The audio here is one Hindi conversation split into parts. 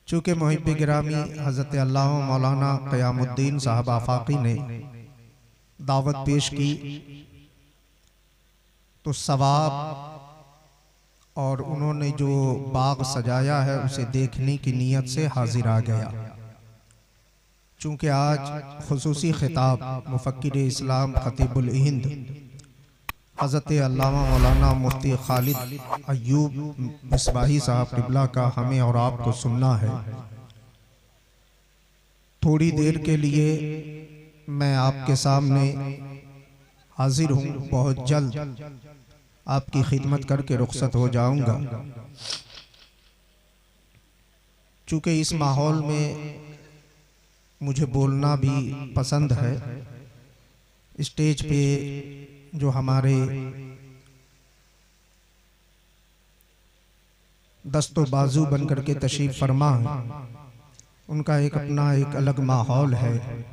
चूँकि मुहिब गिरामी हज़रत अल्लामा मौलाना क़यामुद्दीन साहब आफाकी ने दावत पेश की तो सवाब और उन्होंने जो बाग सजाया है उसे देखने की नीयत से हाजिर आ गया। चूँकि आज खुसूसी खिताब मुफ़क्किर इस्लाम खतीबुल हिंद हज़रत अल्लामा मौलाना मुफ्ती खालिद अय्यूब मिसबाही साहब क़िबला का हमें और आपको सुनना है। थोड़ी देर के लिए मैं आपके सामने हाजिर हूँ, बहुत जल्द आपकी खिदमत करके रुखसत हो जाऊंगा। चूँकि इस माहौल में मुझे बोलना भी पसंद है। स्टेज पे जो हमारे दस्तो बाजू बन करके तशरीफ फरमा है, उनका एक अपना एक अलग माहौल है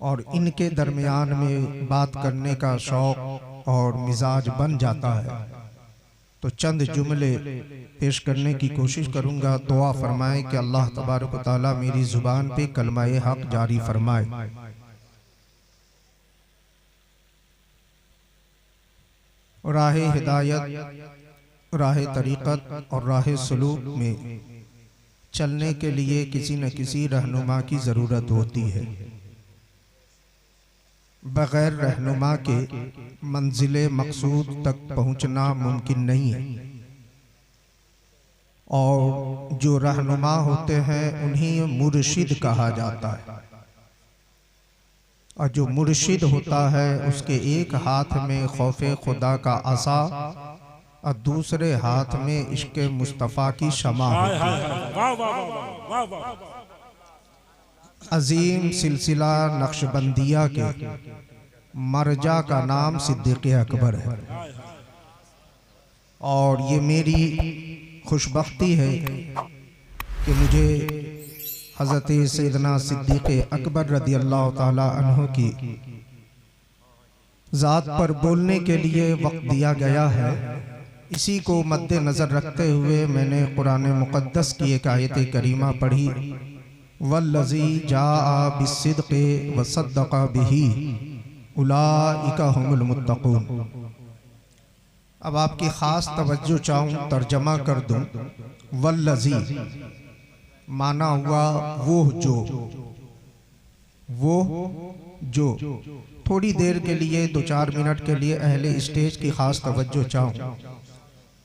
और इनके दरमियान में बात करने का शौक़ और मिजाज बन जाता है। तो चंद जुमले पेश करने की कोशिश करूंगा। दुआ फरमाए कि अल्लाह तबारक व तआला मेरी ज़ुबान पे कलमाए हक जारी फरमाए। राह हिदायत, राह तरीक़त और राह सलूक में चलने के लिए किसी न किसी रहनुमा की ज़रूरत होती है। बग़ैर रहनुमा के मंजिले मकसूद तक पहुँचना मुमकिन नहीं है और जो रहनुमा होते हैं उन्हें मुर्शिद कहा जाता है और जो मुर्शिद होता है उसके एक हाथ में खौफे खुदा का असा और दूसरे हाथ में इश्क़ मुस्तफ़ा की शमा होती है। अजीम सिलसिला नक्शबंदिया के मरजा का नाम सिद्दीक़ अकबर है और ये मेरी खुशबख्ती है कि मुझे हज़रत सैयदना सिद्दीक़ अकबर रदियल्लाहु ताला अन्हु की ज़ात पर बोलने के लिए वक्त दिया गया है। इसी को मद्देनज़र रखते हुए मैंने कुरान मुक़द्दस की एक आयत करीमा पढ़ी, वल्लज़ी जाअ बिस्सिद्क़ि व सद्दक़ बिही उलाइका हुमुल मुत्तक़ून। अब आपकी ख़ास तवज्जो चाहूँ तर्जमा कर दूँ। वल्लज़ी माना हुआ वो जो थोड़ी देर के लिए 2-4 मिनट के लिए अहले स्टेज की ख़ास तवज्जो चाहूँ।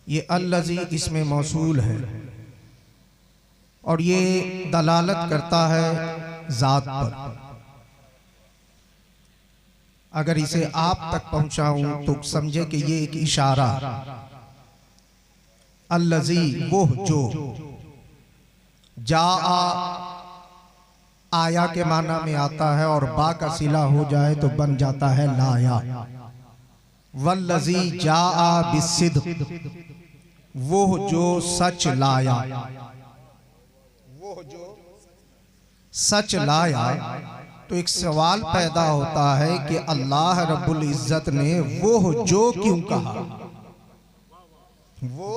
ये अल्लज़ी इसमें मौसूल है और ये दलालत करता है ज़ात पर। अगर इसे आप तक पहुँचाऊँ तो समझे कि ये एक इशारा। अल्लज़ी वो जो, जाआ आया के माना में आता है और बा का सिला हो जाए तो बन जाता है लाया। वल्लज़ी जाआ बिस्सिद्क़ वो जो सच लाया, वो जो सच लाया। तो एक सवाल पैदा होता है कि अल्लाह रब्बुल इज़्ज़त ने वो जो क्यों कहा, वो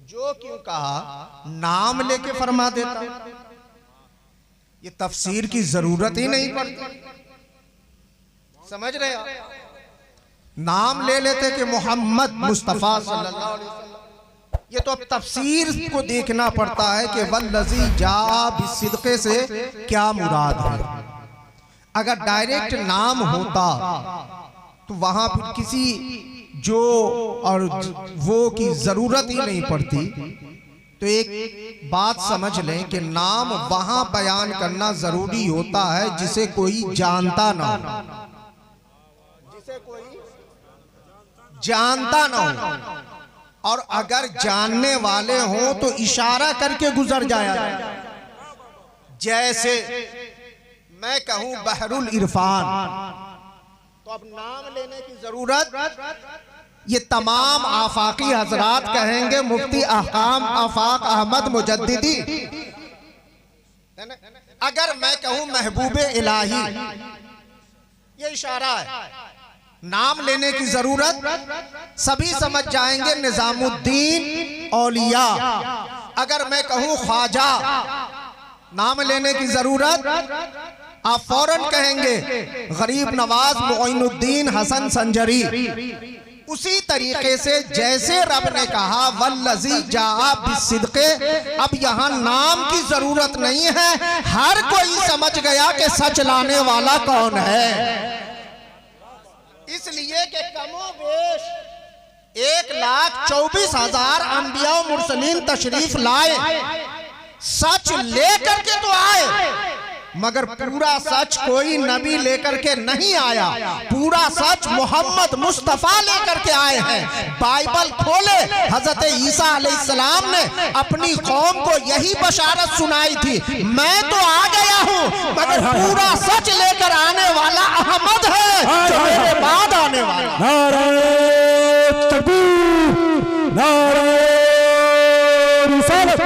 जो क्यों कहा, नाम लेके फरमा देता, ये तफसीर की जरूरत ही नहीं पड़ती। समझ रहे हो? नाम ले लेते कि मोहम्मद मुस्तफ़ा सल्लल्लाहु अलैहि वसल्लम। ये तो अब तफसीर को देखना पड़ता है कि वल्लज़ी जाअ बिस्सिद्क़ से क्या मुराद है। अगर डायरेक्ट नाम होता तो वहां फिर किसी जो और वो की जरूरत ही नहीं पड़ती। तो एक बात समझ लें कि नाम वहां बयान करना जरूरी होता है जिसे कोई जानता ना हो, जिसे कोई जानता ना हो। और अगर जानने वाले हों तो इशारा करके गुजर जाया। जैसे मैं कहूं बहरुल इरफान, तो अब नाम लेने की जरूरत ये तमाम आफाकी हजरात कहेंगे मुफ्ती अहकाम आफाक अहमद मुजद्दिदी। अगर मैं कहूं महबूबे इलाही, ये इशारा है। नाम लेने की जरूरत सभी समझ जाएंगे निजामुद्दीन औलिया। अगर मैं कहूं ख्वाजा, नाम लेने की जरूरत, आप फौरन कहेंगे गरीब नवाज मोइनुद्दीन हसन संजरी। उसी तरीके से जैसे रब ने कहा वल्लज़ी जाअ बिस्सिद्क़े, अब यहाँ नाम की जरूरत नहीं है, हर कोई समझ गया कि सच लाने वाला कौन है। इसलिए कि कमोबेश 1,24,000 अंबिया और मुरसलीन तशरीफ लाए, सच लेकर के तो आए, मगर पूरा सच कोई नबी लेकर के नहीं आया। पूरा सच मोहम्मद मुस्तफा लेकर के आए हैं। बाइबल खोले, हजरत ईसा अलैहिस्सलाम ने अपनी कौम को यही बशारत सुनाई थी, मैं तो आ गया हूं, मगर पूरा सच लेकर आने वाला अहमद है जो मेरे बाद आने वाला। नारे तकबीर, नारे रिसालत,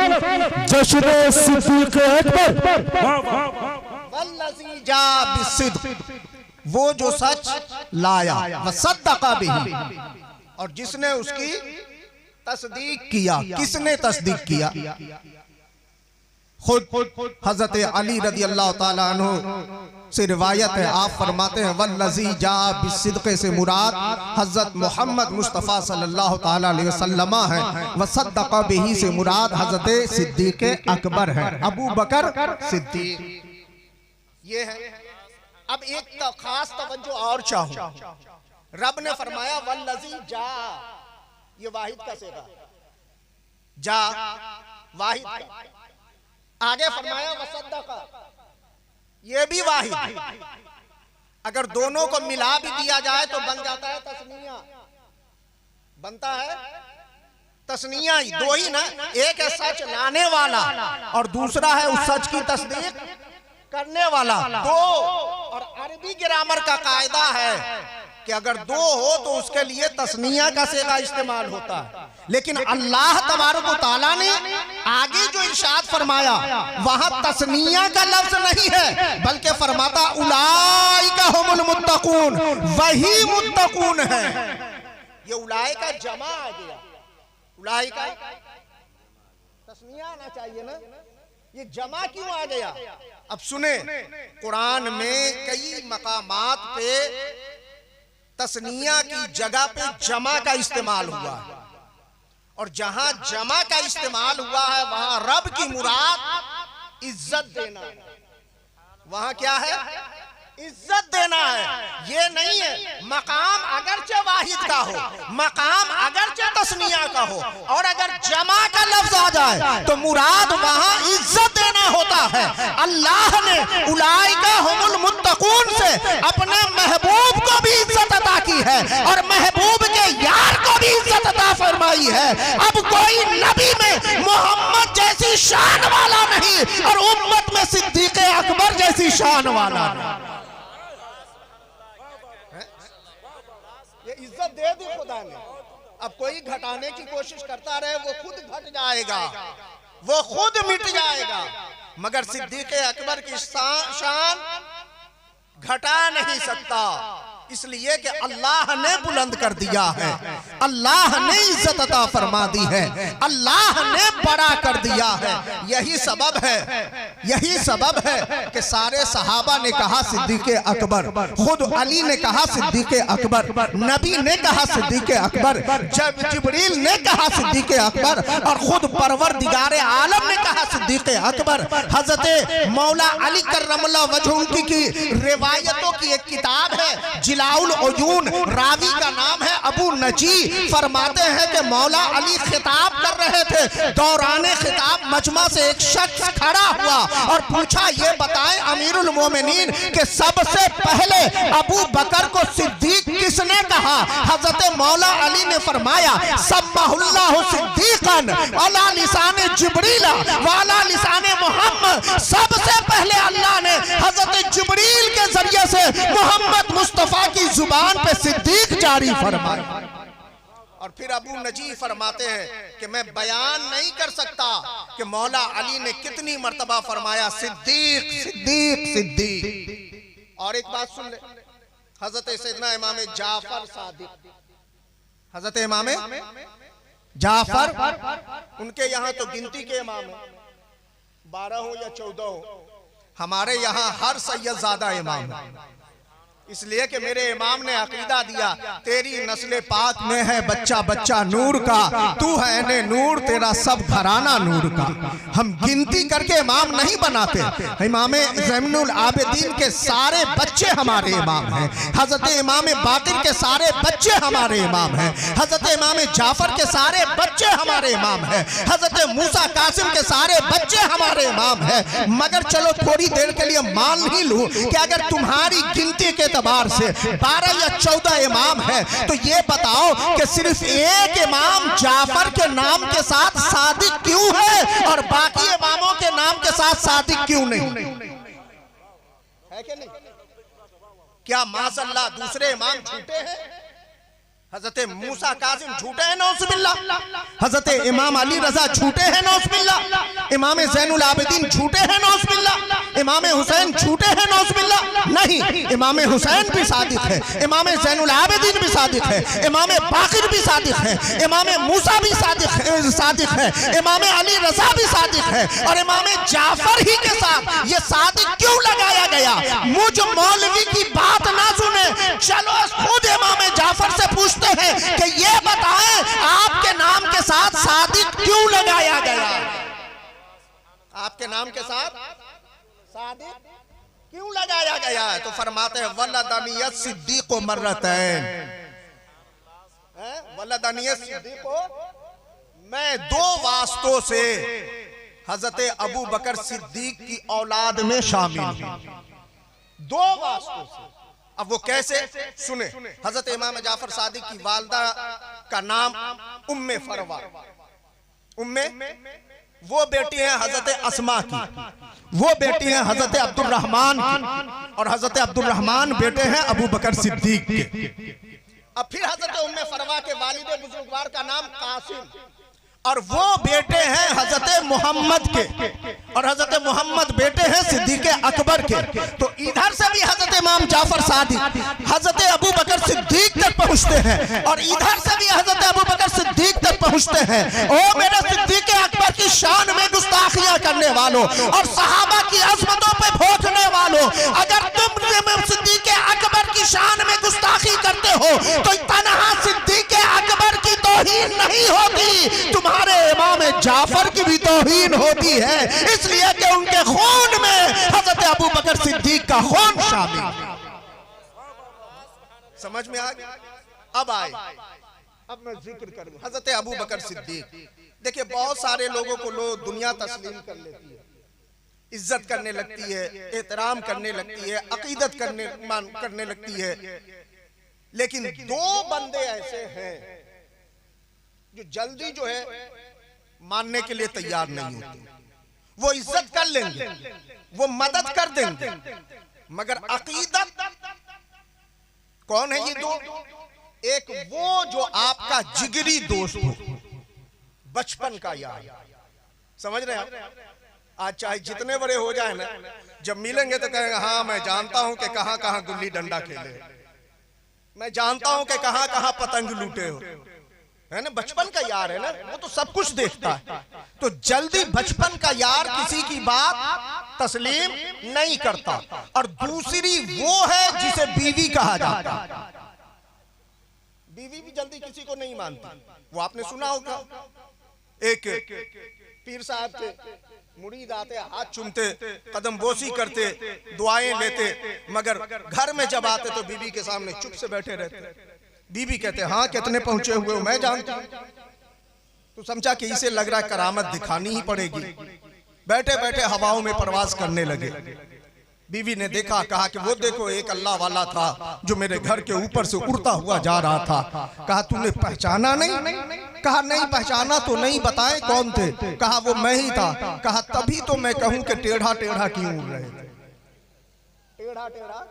जश्न सिद्दीक़ अकबर। वल्लज़ी जाअ बिस्सिद्क़, वो जो सच लाया, वसद्दक़ बिही, और जिसने उसकी तस्दीक किया। किसने तस्दीक किया? खुद हजरत अली रज़ी अल्लाह ताला अन्हु से रिवायत है, आप फरमाते हैं वल्लज़ी जाअ बिस्सिद्क़ से मुराद हजरत मोहम्मद मुस्तफ़ा सल्लल्लाहु ताला अलैहि वसल्लम है। वसद्दक़ बिही से मुराद हजरत सिद्दीक़ अकबर है, अबू बकर सिद्दीक़। ये है। अब एक खास तवज्जो और चाहूं, रब ने फरमाया वल्लज़ी जा, ये वाहिद का सेगा, जा वाहिद का। आगे फरमाया वसद्दक़, ये भी वाहिद। अगर दोनों को मिला भी दिया जाए तो बन जाता है तस्निया, बनता है तस्निया ही, दो ही ना, एक है सच लाने वाला और दूसरा है उस सच की तस्दीक करने वाला, दो। और अरबी ग्रामर का कायदा है कि अगर दो हो तो उसके लिए तस्निया का सेगा इस्तेमाल होता है, लेकिन अल्लाह तबारक व तआला ने आगे जो इरशाद फरमाया वहां तस्निया का लफ्ज नहीं है, बल्कि फरमाता उलाइका हुमुल मुत्तकून, वही मुत्तकून है। ये उलाइका जमा आ गया, उलाइका तस्निया आना चाहिए ना, ये जमा क्यों आ गया? अब सुने, कुरान में कई मकामात पे तस्निया की जगह पे जमा का इस्तेमाल हुआ है, और जहां जमा का इस्तेमाल हुआ है वहां रब की मुराद इज्जत देना है। वहां क्या है? इज्जत देना है। ये नहीं है मकाम अगरचे वाहिद का हो, मकाम अगरचे तस्निया का हो, और अगर जमा का लफ्ज आ जाए तो मुराद वहां इज्जत देना होता है। अल्लाह ने उलाइका हुमुल मुत्तकून से अपने महबूब को भी इज्जत अता की है और महबूब के यार को भी इज्जत अता फरमाई है। अब कोई नबी में मोहम्मद जैसी शान वाला नहीं और उम्मत में सिद्दीक़ अकबर जैसी शान वाला नहीं। ये इज्जत दे दी खुदा ने। अब कोई घटाने की कोशिश करता रहे, वो खुद घट जाएगा, वो खुद मिट जाएगा, मगर सिद्दीक़ अकबर की शान घटा नहीं सकता, इसलिए कि अल्लाह ने बुलंद कर दिया है, अल्लाह ने इज्जत अता फरमा दी है, अल्लाह ने बड़ा कर दिया है। यही सबब है कि सारे सहाबा ने कहा सिद्दीक़ अकबर, खुद अली ने कहा सिद्दीक़ अकबर, नबी ने कहा सिद्दीक़ अकबर, जब जिब्रील ने कहा सिद्दीक़ अकबर, और खुद परवरदिगार आलम ने कहा सिद्दीक़ अकबर। हजरत मौला अली कर्रमल्लाहु वजहहु की रिवायतों की एक किताब है जिलाउल उजून, रावी का नाम है अबू नजी। फरमाते हैं कि मौला अली खिताब कर रहे थे, दौरान खिताब मजमा से एक शख्स खड़ा हुआ और पूछा, ये बताएं अमीरुल मोमिनीन कि सबसे पहले अबू बकर को सिद्दीक किसने कहा? हजरत मौला अली ने फरमाया सम्माहुल्लाहु सिद्दीकन अला लिसाने जिब्रील वाला लिसाने मोहम्मद, सबसे पहले अल्लाह ने हजरत जिब्रील के जरिए से मोहम्मद मुस्तफा की जुबान पे सिद्दीक जारी फरमाया। और फिर अबू नजी फरमाते हैं कि मैं बयान नहीं कर सकता कि मौला अली ने कितनी मर्तबा फरमाया सिद्दीक सिद्दीक सिद्दीक। और एक बात सुन ले, हजरत सैयदना इमाम जाफर सादिक, हजरत इमाम जाफर उनके यहाँ तो गिनती के इमाम है, 12 हो या 14 हो। हमारे यहाँ हर सैयदजादा इमाम है, इसलिए कि मेरे इमाम ने अकीदा दिया, तेरी नस्ल पाक में है बच्चा बच्चा नूर का, तू है ने नूर, तेरा सब घराना नूर का। हम गिनती करके इमाम नहीं बनाते, इमाम ज़ैनुल आबिदीन के सारे बच्चे हमारे इमाम हैं, हजरत इमाम बाक़िर के सारे बच्चे हमारे इमाम हैं, हजरत इमाम जाफर के सारे बच्चे हमारे इमाम हैं, हजरत मूसा कासिम के सारे बच्चे हमारे इमाम हैं। मगर चलो थोड़ी देर के लिए मान ही लूं कि अगर तुम्हारी गिनती के एतबार से 12 या 14 इमाम है, तो ये बताओ कि सिर्फ एक इमाम जाफर के नाम के साथ सादिक क्यों है और बाकी इमामों के नाम के साथ सादिक क्यों नहीं है? कि नहीं? क्या माशअल्लाह दूसरे इमाम झूठे हैं? हजरत मूसा कासिम झूठे हैं नौज़ुबिल्लाह, हजरत इमाम अली रजा झूठे हैं नौज़ुबिल्लाह, इमाम ज़ैनुल आबिदीन झूठे हैं नौज़ुबिल्लाह, इमाम हुसैन झूठे हैं नौज़ुबिल्लाह। नहीं, इमाम हुसैन भी सादिक है, इमाम ज़ैनुल आबिदीन भी सादिक है, इमाम बाक़िर भी सादिक है, इमाम मूसा भी सादिक है, इमाम अली रजा भी सादिक है, और इमाम जाफर ही के साथ ये सादिक क्यों लगाया गया? मुझ मौलवी की बात ना सुने, चलो खुद इमाम जाफर से पूछते हैं कि ये बताएं आपके नाम के साथ सादिक क्यों लगाया गया? आपके नाम के साथ सादिक क्यों लगाया गया है? तो फरमाते हैं वलदनियत सिद्दीक़ मर्रतैन, वलदनियत सिद्दीक़, मैं 2 वास्तों से हजरत अबू बकर सिद्दीक की औलाद में शामिल हूं, 2 वास्तों से। अब वो कैसे? सुने, हजरत इमाम जाफर सादिक की वालदा का नाम उम्मे फरवा, उम्मे वो बेटी है हजरत अस्मा की, वो बेटी है हजरत अब्दुर्रहमान की, और हजरत अब्दुर्रहमान बेटे हैं अबू बकर सिद्दीक के। अब फिर हजरत उम्मे फरवा के वालिद बुजुर्गवार का नाम कासिम, और वो बेटे हैं हजरत मोहम्मद के, और हजरत मोहम्मद बेटे हैं सिद्दीक अकबर के। तो इधर से भी हजरत इमाम जाफर सादिक हजरत अबू बकर सिद्दीक तक पहुंचते हैं, और इधर से भी हजरत अबू बकर सिद्दीक तक पहुंचते हैं। ओ मेरे सिद्दीक अकबर की शान में गुस्ताखियां करने वालों और सहाबा की अजमतों पे भोंकने वालों, अगर तुम सिद्दीक अकबर की शान में गुस्ताखी करते हो तो तन्हा सिद्दीक अकबर की तौहीन नहीं होती, तुम्हारे इमाम जाफर की भी तौहीन होती है, इसलिए कि उनके खून में हजरत अबू बकर सिद्दीक का खून शामिल। समझ में आ गया? अब आए, अब मैं जिक्र करूं हजरत अबू बकर सिद्दीक। देखिए, बहुत सारे लोगों को लोग दुनिया तस्लीम कर लेती है, इज्जत करने लगती है, एहतराम करने लगती है, अकीदत करने लगती है, लेकिन 2 बंदे ऐसे हैं जो जल्दी जो है मानने के लिए तैयार नहीं होते। वो इज्जत कर लेंगे, वो मदद कर देंगे, मगर अकीदत कौन है ये 2? एक वो जो आपका जिगरी दोस्त हो, बचपन का यार, समझ रहे हैं? आज चाहे जितने बड़े हो जाए ना, जब मिलेंगे तो कहेंगे हाँ मैं जानता हूं कि कहां कहां गुल्ली डंडा खेले, मैं जानता हूं कि कहां कहां पतंग लूटे हो, है ना? बचपन का यार है ना, वो तो सब कुछ देखता है। तो जल्दी बचपन का यार किसी की बात तस्लीम नहीं करता। और दूसरी वो है जिसे बीवी कहा जाता है, बीवी भी जल्दी किसी को नहीं मानती। वो आपने सुना होगा, एक पीर साहब के मुरीद आते, हाथ चूमते, कदम बोसी करते, दुआएं लेते, मगर घर में जब आते तो बीवी के सामने चुप से बैठे रहते। बीवी कहते हाँ कितने पहुंचे हुए हो मैं जानती हूं। तो समझा कि इसे लग रहा है करामत दिखानी ही पड़ेगी। बैठे बैठे हवाओं में प्रवास करने लगे। बीवी ने देखा, कहा कि वो देखो एक अल्लाह वाला था जो मेरे घर के ऊपर से उड़ता हुआ जा रहा था। कहा तूने पहचाना नहीं? कहा नहीं पहचाना तो नहीं, बताएं कौन थे? कहा वो मैं ही था। कहा तभी तो मैं कहूं कि टेढ़ा टेढ़ा क्यों उड़ रहे थे? टेढ़ा टेढ़ा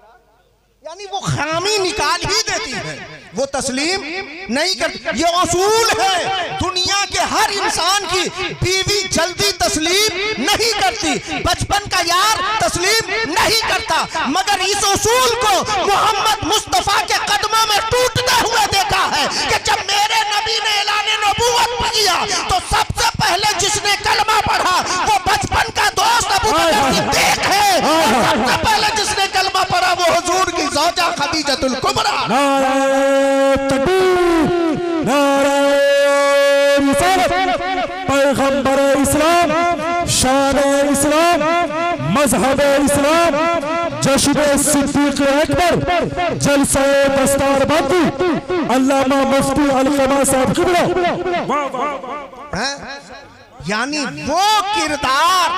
यानी वो खामी निकाल ही देती है, वो तस्लीम नहीं करती। ये असूल है दुनिया के हर इंसान की, बीवी जल्दी तस्लीम नहीं करती। करती, बचपन का यार तस्लीम नहीं करता, मगर इस उसूल को मोहम्मद मुस्तफा के कदमों में टूटते हुए देखा है कि जब मेरे नबी ने ऐलान नबूवत किया तो सबसे पहले जिसने कलमा पढ़ा वो बचपन का दोस्त अबू बकर सिद्दीक है, और सबसे पहले जिसने कलमा पढ़ा वो हुजूर की ज़ौजा खदीजतुल कुबरा। नारे तकबीर, नारे रिसालत, पैगंबर इस्लाम, शान इस्लाम, मजहब इस्लाम, जश्न सिद्दीक अकबर, जलसा दस्तारबंदी, अल्लामा मुफ्ती अलकमा साहब किबला। यानी वो किरदार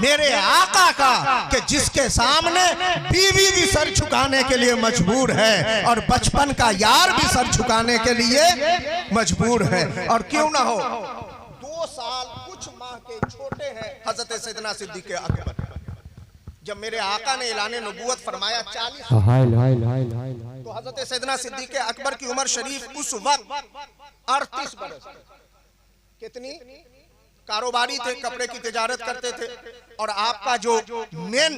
मेरे आका का कि जिसके सामने बीवी भी सर झुकाने के लिए मजबूर है और बचपन का यार भी सर झुकाने के लिए मजबूर है। और क्यों ना हो, 2 साल कुछ माह के छोटे हैं हजरत सैयदना सिद्दीक अकबर। जब मेरे आका ने ऐलान नबूवत फरमाया 40 तो हजरत सैयदना सिद्दीक अकबर की उम्र शरीफ उस वक्त 38 बरस। कितनी? कारोबारी थे, कपड़े की तिजारत करते थे, और आपका जो मेन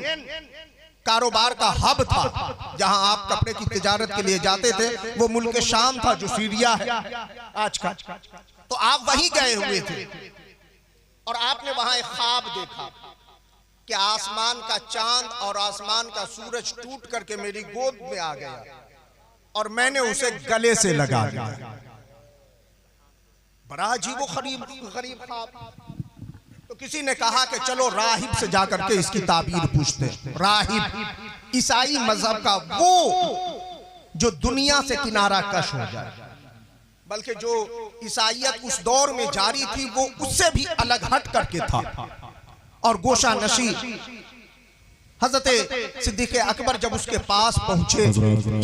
कारोबार का हब था जहां आप कपड़े की तिजारत के लिए जाते थे वो मुल्क शाम था, जो सीरिया है आज का। तो आप वहीं गए हुए थे और आपने वहां एक ख्वाब देखा कि आसमान का चांद और आसमान का सूरज टूट करके मेरी गोद में आ गया और मैंने उसे गले से लगा दिया। बड़ा अजीब गरीब ख्वाब। तो किसी ने कहा कि चलो राहिब से जाकर के इसकी ताबीर पूछते हैं। राहिब ईसाई मजहब का वो जो दुनिया से किनारा कश हो जाए, बल्कि जो ईसाइयत उस दौर में जारी थी वो उससे भी अलग हट करके था। और गोशा नशी हजरत सिद्दीक अकबर जब उसके पास पहुंचे,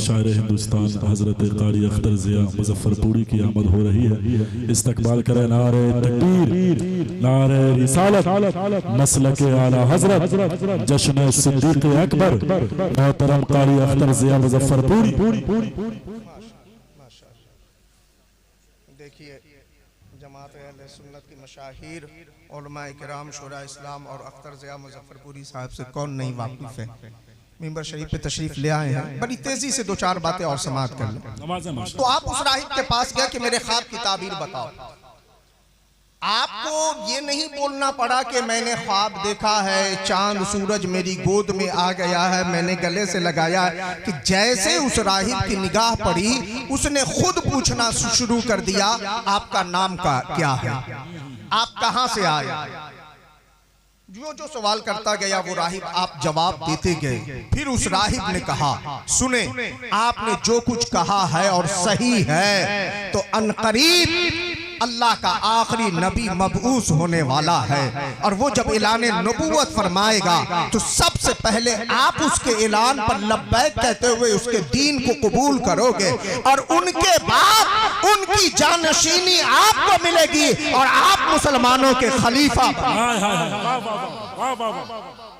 शायर हिंदुस्तान हजरत कारी अख्तर जिया मुजफ्फरपुरी की आमद हो रही है। इस्तकबाल करें नारे तकबीर, नारे रिसालत, मसलक आला हजरत जश्न सिद्दीक अकबर मोहतरम कारी अख्तर जिया मुजफ्फरपुरी। देखिए जमात अहले सुन्नत की मशाहिर उलमाए किराम शुरा इस्लाम और अख्तर ज़िया मुजफ्फरपुरी साहब से कौन नहीं वाकिफ है। मिंबर शरीफ पे तशरीफ ले आए हैं, बड़ी तेजी से 2-4 बातें और समाप्त कर लें। तो आप उस राहिब के पास गए कि मेरे ख्वाब की ताबीर बताओ। आपको ये नहीं बोलना पड़ा कि मैंने ख्वाब देखा है, चांद सूरज मेरी गोद में आ गया है, मैंने गले से लगाया, कि जैसे उस राहिब की निगाह पड़ी उसने खुद पूछना शुरू कर दिया, आपका नाम का क्या है, आप कहां से आए। जो सवाल करता गया वो राहिब आप जवाब देते गए। फिर उस राहिब ने कहा, सुने आपने जो कुछ कहा है और सही है, तो अनकरीब अल्लाह का आखिरी नबी मबऊस होने वाला है, और वो जब ऐलान नबूवत फरमाएगा तो सबसे पहले आप उसके ऐलान पर लब्बैक कहते हुए उसके दीन को कबूल करोगे, और उनके बाद उनकी जानशीनी आपको मिलेगी और आप मुसलमानों के खलीफा।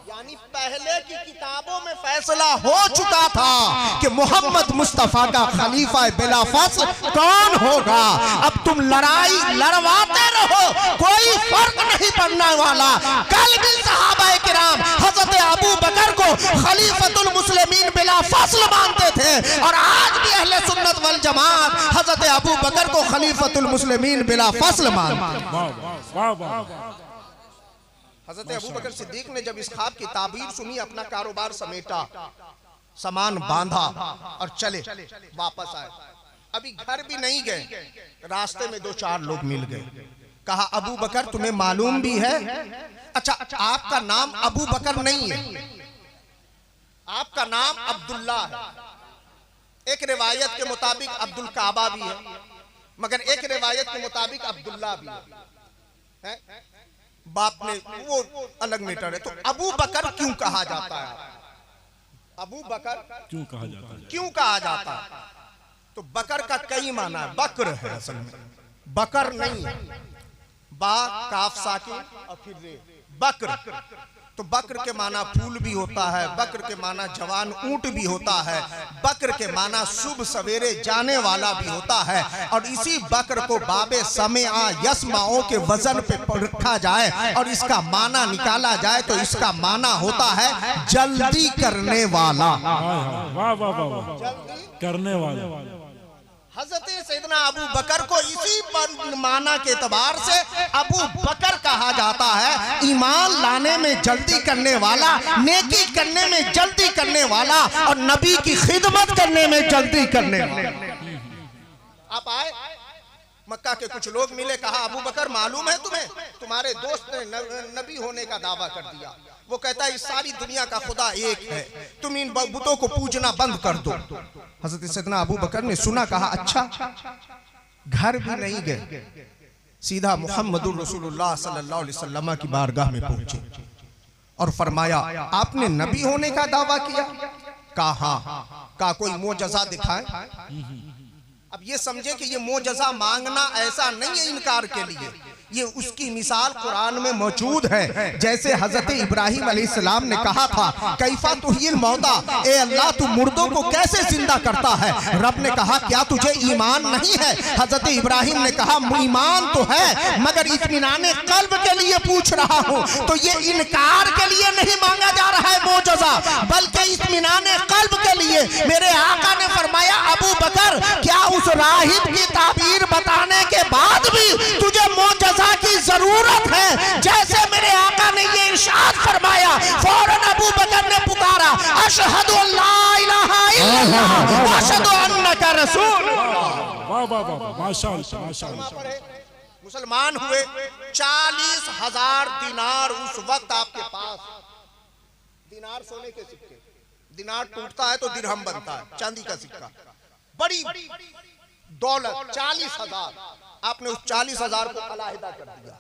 यानी पहले की किताबों में फैसला हो चुका था कि मोहम्मद मुस्तफा का खलीफा बिला फस्ल कौन होगा। अब तुम लड़ाई लड़वाते रहो, कोई फर्क नहीं पड़ने वाला। कल भी सहाबाए किराम हजरत अबू बकर को खलीफतुल मुस्लिमीन बिला फस्ल मानते थे, और आज भी अहले सुन्नत वल जमात हजरत अबू बकर को खलीफतुल मुस्लिमीन बिला फस्ल मानते हैं। हजरत अबू बकर सिद्दीक ने जब इस ख्वाब की ताबीर सुनी, अपना कारोबार समेटा, सामान बांधा और चले वापस आए। अभी घर भी नहीं गए, रास्ते में 2-4 लोग मिल गए। कहा, अबू बकर तुम्हें मालूम भी है? अच्छा, आपका नाम अबू बकर नहीं है, आपका नाम अब्दुल्ला है। एक रिवायत के मुताबिक अब्दुल काबा भी है, मगर एक रिवायत के मुताबिक अब्दुल्ला भी है। बाप ने वो अलग मैटर है। तो अबू बकर क्यों कहा जाता है? अबू बकर क्यों कहा जाता है? क्यों कहा जाता है? तो बकर का कई माना है। बकर है असल में, बकर नहीं है। बा काफ साकिन और फिर रे, बक्र। तो बक्र के माना फूल भी होता है, बक्र के माना जवान ऊंट भी होता है, बक्र के माना शुभ सवेरे जाने वाला भी होता है। और इसी बक्र को बाबे समेआ यस्माओं के वजन पे रखा जाए और इसका माना निकाला जाए तो इसका माना होता है जल्दी करने वाला। वाह वाह वाह, करने वाला। हजरत सैयदना अबू बकर को इसी पर माना के एतबार से अबू बकर कहा जाता है, ईमान लाने में जल्दी करने वाला, नेकी करने में जल्दी करने वाला और नबी की खिदमत करने में जल्दी करने वाला। आप आए, मक्का के कुछ लोग मिले, कहा अबू बकर मालूम है तुम्हें, तुम्हारे दोस्त ने नबी होने का दावा कर दिया। वो कहता है इस सारी दुनिया का खुदा एक है, तुम इन बुतों को पूजना बंद कर दो। हजरत सैयदना अबू बकर ने सुना, कहा अच्छा। घर भी नहीं गए, सीधा मुहम्मदुर रसूलुल्लाह सल्लल्लाहु अलैहि वसल्लम की बारगाह में पहुंचे और फरमाया आपने नबी होने का दावा किया? कहा का कोई मोजज़ा दिखाए। अब ये समझे कि ये मोजज़ा मांगना ऐसा नहीं है इनकार के लिए, ये उसकी मिसाल कुरान में मौजूद है। जैसे हजरत इब्राहिम अलैहिस्सलाम ने कहा था कैफा तुहिल मौता, ए अल्लाह तू मुर्दों को कैसे जिंदा करता है। रब ने कहा क्या तुझे ईमान नहीं है? हजरत इब्राहिम ने कहा ईमान तो है मगर इत्मीनाने कल्ब के लिए पूछ रहा हूँ। तो ये इनकार के लिए नहीं मांगा जा रहा है मोजज़ा, बल्कि इत्मीनाने कल्ब के लिए। मेरे आका ने फरमाया अबू बकर क्या उस राहिब की ताबीर बताने के बाद भी तुझे मोजज़ा की जरूरत है? जैसे मेरे आका ने ये इरशाद फरमाया, फौरन अबू बकर ने पुकारा अशहदु अल्ला इलाहा इल्लल्लाह व अशहदु अन्नका रसूल। वाह वाह वाह, माशाअल्लाह माशाअल्लाह। मुसलमान हुए, 40,000 दिनार उस वक्त आपके पास। दिनार सोने के सिक्के, दिनार टूटता है तो दिरहम बनता है, चांदी का सिक्का। बड़ी दौलत 40,000, आपने उस 40,000 को अलहदा कर दिया।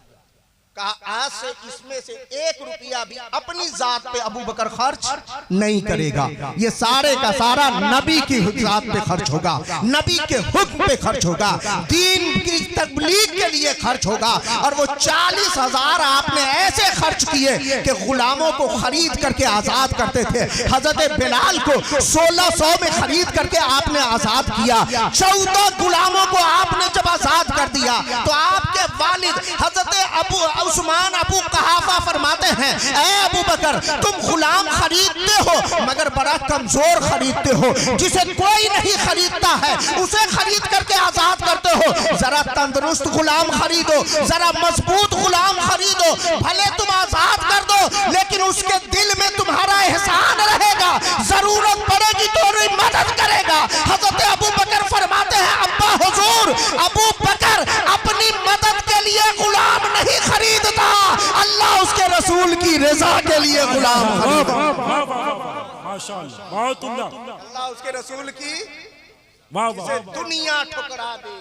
कहा आज से इसमें से 1 रुपया भी अपनी जात पे अबू बकर खर्च नहीं करेगा, ये सारे का सारा नबी की जात पे खर्च होगा, नबी के हुक्म पे खर्च होगा, दीन की तबलीग के लिए खर्च होगा। और वो 40,000 आपने ऐसे खर्च किए कि गुलामों को खरीद करके आजाद करते थे। हजरत बिलाल को 1600 में खरीद करके आपने आजाद किया। 14 गुलामों को आपने जब आजाद कर दिया तो आपके वालिद हजरत उस्मान अबू कहाफा फरमाते हैं ऐ अबू बकर तुम गुलाम खरीदते हो मगर बड़ा कमजोर खरीदते हो, जिसे कोई नहीं खरीदता है उसे खरीद करके आजाद करते हो। जरा तंदुरुस्त गुलाम खरीदो, जरा मजबूत गुलाम खरीदो, भले तुम आजाद कर दो लेकिन उसके दिल में तुम्हारा एहसान रहेगा, जरूरत पड़ेगी तो मदद करेगा। हजरत अबू बकर फरमाते हैं अब्बा हुजूर अबू बकर अपनी मदद के लिए गुलाम नहीं खरीदता, अल्लाह उसके रसूल की रजा के लिए गुलाम खरीदता। माशाअल्लाह, बहुत उम्दा। अल्लाह उसके रसूल की वाह जिसे दुनिया ठुकरा दे,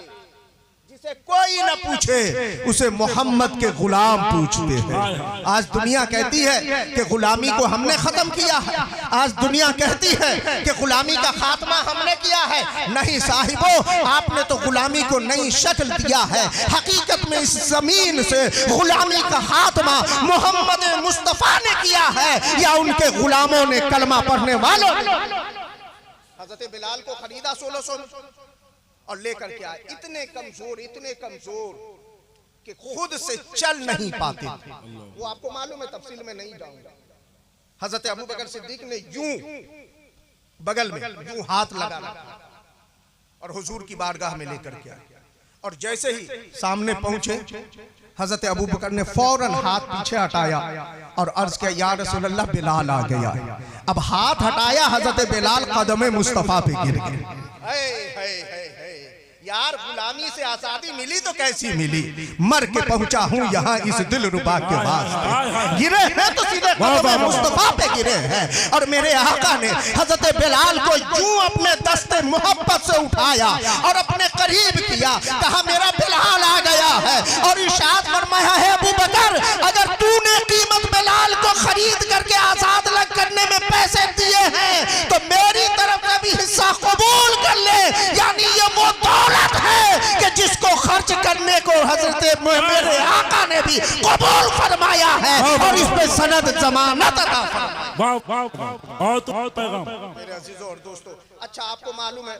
जिसे कोई न पूछे उसे मोहम्मद के गुलाम पूछते हैं। आज दुनिया कहती है कि गुलामी को हमने खत्म किया है, आज दुनिया कहती है कि गुलामी का खात्मा हमने किया है। नहीं साहिबो, आपने तो गुलामी को नई शक्ल दिया है। हकीकत में इस जमीन से गुलामी का खात्मा मोहम्मद मुस्तफा ने किया है या उनके गुलामों ने, कलमा पढ़ने वालों। हजरत बिलाल को खरीदा 1600 और लेकर के आए, इतने कमजोर कि खुद से चल नहीं पाते थे। वो आपको मालूम है, तफसील में नहीं जाऊंगा। हजरत अबू बकर सिद्दीक ने यूं बगल में यूं हाथ लगा और हुजूर की बारगाह में लेकर के आए। और जैसे ही सामने पहुंचे हजरत अबू बकर ने फौरन हाथ पीछे हटाया और अर्ज किया या रसूलल्लाह बिलाल आ गया। अब हाथ हटाया, हजरत बिलाल कदम मुस्तफा पे गिर गए। यार गुलामी से आजादी मिली तो कैसी मिली, मर के पहुंचा हूं यहाँ इस दिलरुबा के वास्ते। गिरे हैं तो सीधे कदम मुस्तफा पे गिरे हैं। और मेरे आका ने हजरत बिलाल को यूं अपने दस्ते मोहब्बत से उठाया और अपने करीब किया, कहा मेरा बिलाल आ गया है। और इरशाद फरमाया है अबू बकर अगर तूने कीमत बिलाल को खरीद करके आजाद लग करने में पैसे दिए हैं तो मेरी तरफ से भी हिस्सा कबूल कर ले। यानी ये वो दौलत है कि जिसको खर्च करने को हजरत मेरे आका ने सनद जमानत अता फरमा। वाह वाह वाह। और तो पैगाम मेरे अजीजों और दोस्तों, अच्छा आपको मालूम है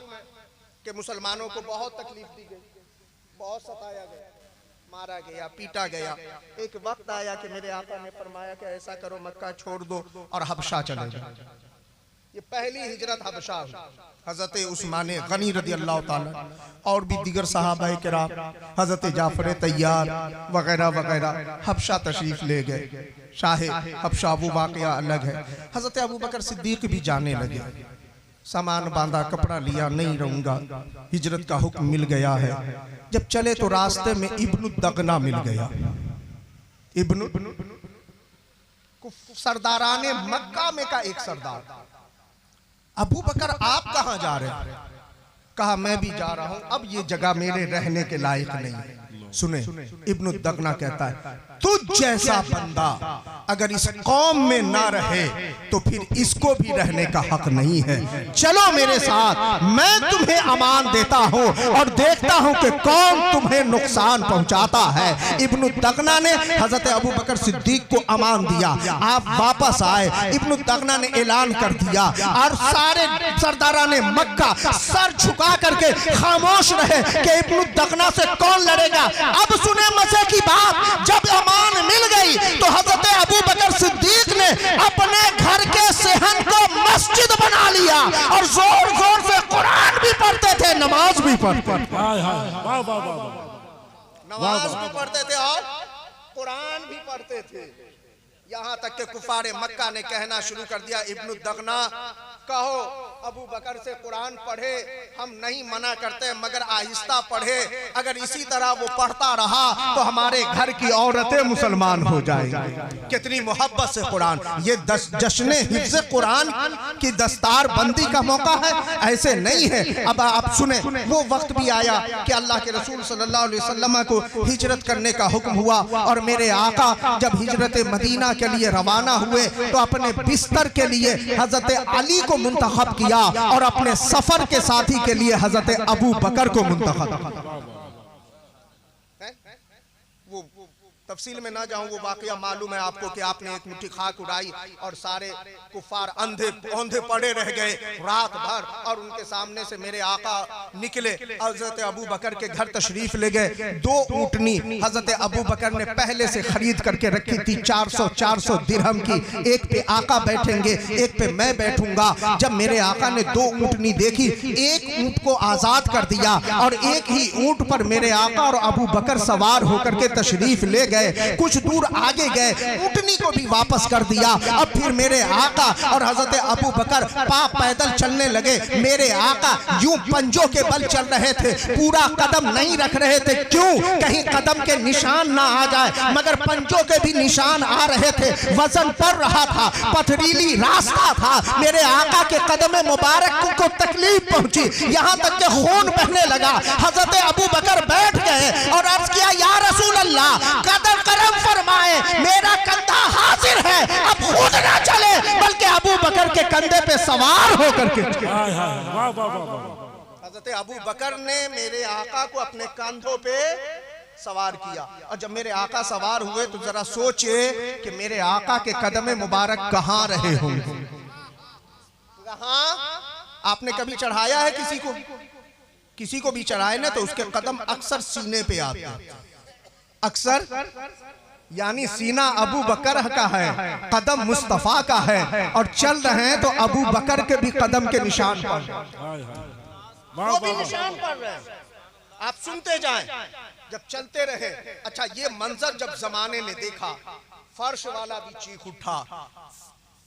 कि मुसलमानों को बहुत तकलीफ दी गई, बहुत सताया गया, मारा गया, पीटा गया। एक वक्त आया कि मेरे आका ने फरमाया कि ऐसा करो, मक्का छोड़ दो और हबशा चले जाओ। ये पहली हिजरत हबशा हुई। हजरत उस्मान गनी रदी अल्लाह ताला और भी दीगर सहाबा किराम, हजरत जाफर तैयार वगैरह वगैरह हबशा तशरीफ ले गए। शाहे हबशा वो वाकया अलग है। हजरत अबू बकर सिद्दीक भी जाने लगे, सामान बांधा, कपड़ा लिया, नहीं रहूंगा, हिजरत का हुक्म मिल गया है। जब चले तो रास्ते में इब्नु दगना मिल गया। इब्नु सरदाराने मक्का में का एक सरदार, अबू बकर आप कहां जा रहे हैं? कहा मैं भी जा रहा हूं, अब ये जगह मेरे रहने के लायक नहीं है। सुने, इब्नु दगना कहता है तुझ जैसा बंदा अगर इस कौम में ना रहे तो फिर इसको भी रहने का हक नहीं है। चलो मेरे साथ, मैं तुम्हें अमान देता हूं और देखता हूं कि कौन तुम्हें नुकसान पहुंचाता है। इब्नु दगना ने हजरत अबू बकर सिद्दीक को अमान दिया। आप वापस आए, इब्नु दगना ने ऐलान कर दिया और सारे सरदारान ने मक्का सर झुका करके खामोश रहे कि इब्नु दगना से कौन लड़ेगा। अब सुने मजे की बात, जब अमान मिल गई तो हजरत अबू बकर सिद्दीक ने अपने घर के सेहन को मस्जिद बना लिया और जोर जोर से कुरान भी पढ़ते थे, नमाज भी पढ़ते थे। नमाज भी पढ़ते थे और कुरान भी पढ़ते थे। यहाँ तक के कुफारे मक्का ने कहना शुरू कर दिया, इब्नु दगना कहो अबू बकर से कुरान पढ़े, हम नहीं मना करते मगर आहिस्ता पढ़े। अगर इसी तरह वो पढ़ता रहा तो हमारे घर की औरतें मुसलमान हो जाएंगी। कितनी मोहब्बत से कुरान, ये जश्न हिफ्ज़ कुरान की दस्तार बंदी का मौका है, ऐसे नहीं है। अब आप सुने, वो वक्त भी आया कि अल्लाह के रसूल सल्लल्लाहु अलैहि वसल्लम को हिजरत करने का हुक्म हुआ और मेरे आका जब हिजरत मदीना के लिए रवाना हुए तो अपने बिस्तर के लिए हजरत अली को मुंतखब किया और अपने सफर के साथी के लिए हजरत अबू बकर को मुंतखब किया। वो तफसील में ना जाऊं, वो वाकया मालूम है आपको कि आपने एक मुट्ठी खाक उड़ाई और सारे कुफार अंधे औंधे पड़े रह गए रात भर और उनके सामने से मेरे आका निकले, हजरत अबू बकर के घर तशरीफ ले गए। 2 ऊँटनी हजरत अबू बकर ने पहले से खरीद करके रखी थी, 400 दिरहम की। एक पे आका बैठेंगे, एक पे मैं बैठूंगा। जब मेरे आका ने 2 ऊँटनी देखी, एक ऊँट को आजाद कर दिया और एक ही ऊँट पर मेरे आका और अबू बकर सवार होकर के तशरीफ ले गए। कुछ दूर आगे गए, ऊँटनी को भी वापस कर दिया। अब फिर मेरे आका और हजरत अबू बकर पैदल चलने लगे। मेरे आका यूं पंजों के बल चल रहे थे, पूरा कदम नहीं रख रहे थे। क्यों? कहीं कदम के निशान ना आ जाए, मगर पंजों के भी निशान आ रहे थे। वजन पड़ रहा था, पथरीली रास्ता था। मेरे आका के कदम मुबारक को तकलीफ पहुंची, यहाँ तक के खून बहने लगा। हजरत अबू बकर बैठ गए और अर्ज किया, या रसूल अल्लाह, कदर करम फरमाए, मेरा कंधा हाजिर है, अब खुद ना चले बल्कि अबू बकर के कंधे पे सवार होकर के। हजरत अबू बकर ने मेरे आका को अपने कंधों पे सवार किया और जब मेरे आका सवार हुए तो जरा सोचिए कि मेरे आका के कदम मुबारक कहां रहे होंगे। कहां? आपने कभी चढ़ाया है किसी को? किसी को भी चढ़ाए ना तो उसके कदम अक्सर सीने पे आते हैं, अक्सर, यानी सीना अबू बकर का है, कदम मुस्तफा का है और चल रहे हैं तो अबू बकर के भी कदम के निशान पर, वो भी निशान पड़ रहे हैं। आप सुनते जाएं, जब चलते रहे। अच्छा, ये मंजर जब जमाने ने देखा, फर्श वाला भी चीख उठा,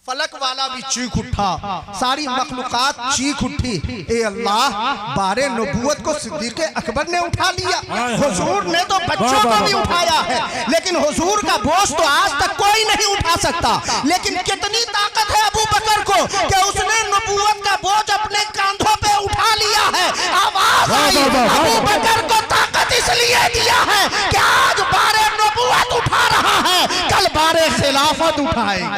फलक वाला भी चीख उठा, सारी मखलूकात चीख उठी। ए अल्लाह, बारे नबूवत को सिद्दीक़ अकबर ने उठा लिया, हुजूर ने तो बच्चों को भी उठाया है, लेकिन हुजूर का बोझ तो आज तक कोई नहीं उठा सकता। लेकिन कितनी ताकत है अबू बकर को कि उसने नबूवत का बोझ अपने कांधों पे उठा लिया है। आवाज आई, अबू बकर को ताकत इसलिए दिया है कि आज बारे नबूवत उठा रहा है, कल बारे खिलाफत उठाएगा।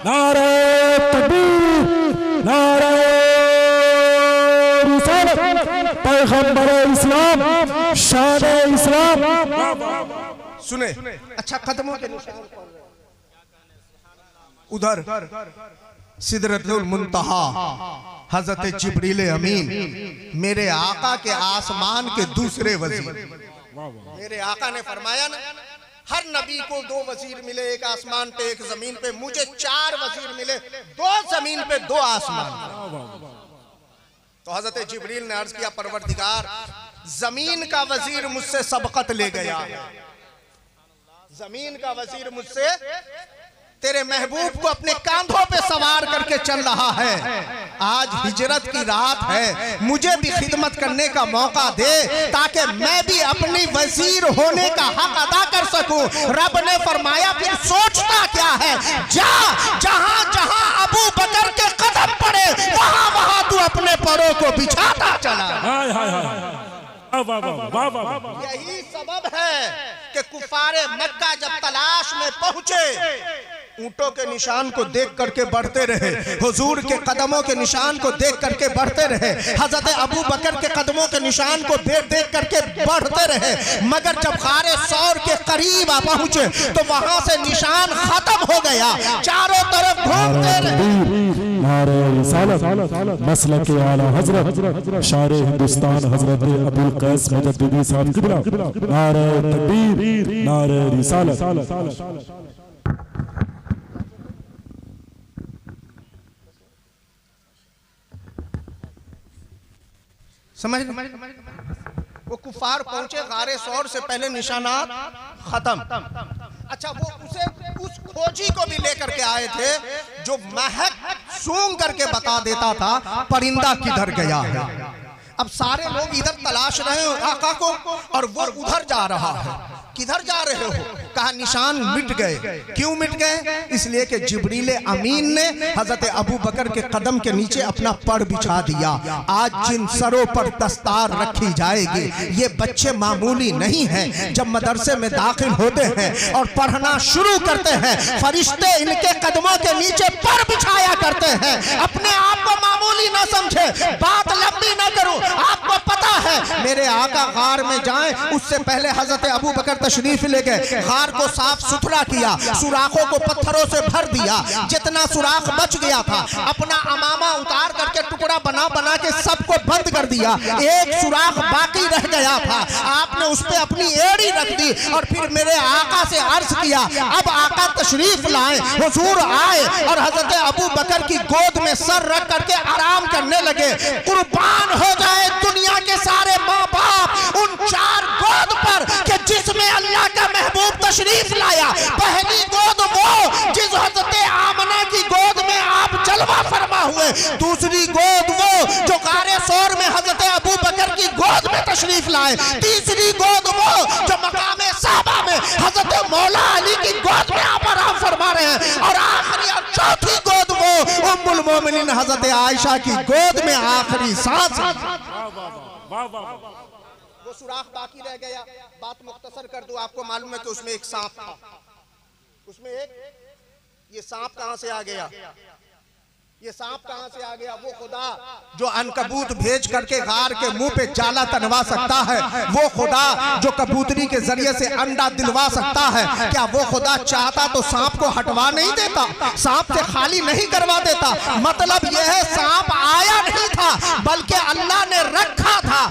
नारे तकबीर, नारे रिसालत, पैगंबर इस्लाम, शान इस्लाम। सुने, अच्छा कदमों के निशान पड़ रहे हैं। उधर सिदरतुल मुंतहा हजरत जिब्रील अमीन मेरे आका के आसमान के दूसरे वजीर। मेरे आका ने फरमाया ना, हर नबी को 2 वजीर मिले, एक आसमान पे एक जमीन पे। मुझे 4 वजीर मिले, 2 जमीन पे 2 आसमान पे। तो हजरत जिब्रील ने अर्ज किया, परवरदिगार जमीन का वजीर मुझसे सबकत ले गया, जमीन का वजीर मुझसे तेरे महबूब को अपने कांधों पे सवार करके चल रहा है। आज हिजरत की रात है, मुझे भी खिदमत करने का मौका दे ताकि मैं भी अपनी वजीर होने का हक अदा कर सकूं। रब ने फरमाया, फिर सोचता क्या है, जा जहां जहां अबू बकर के कदम पड़े वहां वहां तू अपने पैरों को बिछाता चला। यही सबब है कि कुफारे मक्का जब तलाश में पहुंचे, ऊंटों के निशान को देख करके बढ़ते रहे, हुजूर के कदमों के निशान को देख करके बढ़ते रहे, हजरत अबू बकर के कदमों के निशान को देख देख करके बढ़ते रहे। मगर जब गारे सौर के करीब आ पहुंचे तो वहां से निशान खत्म हो गया, चारों तरफ घूमते रहे। नारे रिसालत मसलक आला हजरत शार हिंदुस्तान हजरत अबुल कैस मुजद्दिदी साहब किबला, नारे तकबीर, नारे रिसालत। समझ वो कुफार पहुंचे, गारे सौर से पहले निशानात खत्म। अच्छा, वो उस खोजी को भी लेकर के आए थे जो महक सूंघ करके बता देता था परिंदा किधर गया है। अब सारे लोग इधर तलाश रहे हो आका को और वो उधर जा रहा है। किधर जा रहे हो? कहा निशान मिट गए। क्यों मिट गए? इसलिए कि जिब्रील अमीन ने हजरत अबू बकर के कदम के नीचे अपना पड़ बिछा दिया। आज जिन सरों पर दस्तार रखी जाएगी, ये बच्चे मामूली नहीं हैं। जब मदरसे में दाखिल होते हैं और पढ़ना शुरू करते हैं, फरिश्ते इनके कदमों के नीचे पड़ बिछाया करते हैं। अपने आप को मामूली ना समझे, बात लंबी ना करूं। आपको पता है मेरे आका गार में जाएं, उससे पहले हजरत अबू बकर तशरीफ ले गए, गार को साफ सुथरा किया, सुराखों को पत्थरों से भर दिया, जितना सुराख बच गया था अपना अमामा उतार करके टुकड़ा बना बना के सबको बंद कर दिया। एक सुराख बाकी रह गया था, आपने उस पे अपनी एड़ी रख दी और फिर मेरे आका से अर्ज किया, अब आका तशरीफ लाए। हुजूर आए और हजरत अबू बकर की गोद में सर रख करके आराम करने लगे। कुर्बान हो जाए दुनिया के सारे माँ बाप उन 4 गोद पर कि जिसमें अल्लाह का महबूब तशरीफ लाया। पहली गोद वो जिस हजरत आमना की गोद में आप जलवा फरमा हुए, दूसरी गोद वो जो गारे सौर में हजरत अबू बकर की गोद में तशरीफ लाए, तीसरी गोद वो जो मकामे साहबा में हजरत मौला अली की गोद में आप आराम फरमा रहे हैं, और आखिरी और चौथी गोद वो उम्मुल मोमिनीन हजरत आयशा की गोद में आखिरी सांस। वो सुराख बाकी रह गया। बात मुख्तसर कर दूं, आपको मालूम है कि उसमें एक सांप था। उसमें ये सांप कहां से आ गया? ये सांप कहां से आ गया? वो खुदा जो अनकबूत भेज करके गार के मुंह पे जाला तनवा सकता है, वो खुदा जो कबूतरी के जरिए से अंडा दिलवा सकता है, क्या वो खुदा चाहता तो सांप को हटवा नहीं देता, सांप से खाली नहीं करवा देता? मतलब यह है सांप आया नहीं था बल्कि अल्लाह ने रखा था।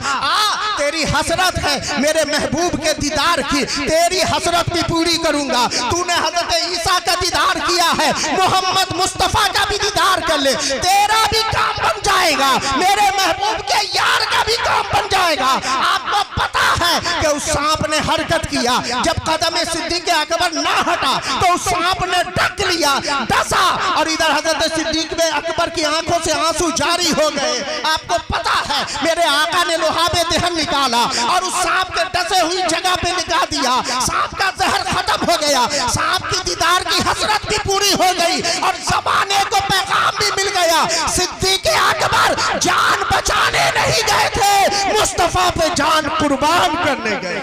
तेरी हसरत है मेरे महबूब के दीदार की, तेरी हसरत भी पूरी करूंगा। तूने हजरत ईसा का दीदार किया है, मोहम्मद मुस्तफा का भी दीदार कर ले, तेरा भी काम बन जाएगा, मेरे महबूब के यार का भी काम बन जाएगा। आपको पता है कि उस सांप ने हरकत किया, जब कदम सिद्दीक अकबर ना हटा तो उस सांप ने डक लिया, डसा, और इधर हजरत सिद्दीक अकबर की आंखों से आंसू जारी हो गए। आपको पता है मेरे आका ने लोहाबे देहन निकाला और उस सांप के डसे हुई जगह पे निकाल दिया, सांप का जहर खत्म हो गया, सांप की दीदार की हसरत भी पूरी हो गई और जमाने को पैगाम भी मिल गया। सिद्दीक अकबर जान बचाने नहीं गए थे, मुस्तफा पे जान कुर्बान करने गए।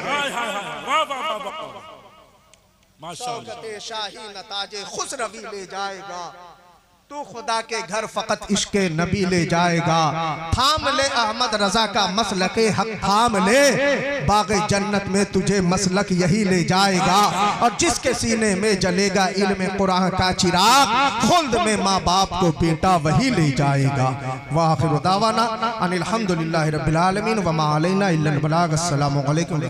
शौकत शाही नताजे खुसरवी ले जाएगा, तू खुदा के घर फकत इश्के नबी ले जाएगा। थाम ले अहमद रजा का मसलके हक, थाम ले बाग़े जन्नत में तुझे मसलक यही ले जाएगा। और जिसके सीने में जलेगा इल्म कुरान का चिराग, खुल्द में माँ बाप को बेटा वही ले जाएगा। व आखिरु दावाना अनिल हम्दुलिल्लाहि रब्बिल आलमीन व मा अलैना इल्लल बलाग। अस्सलामु अलैकुम।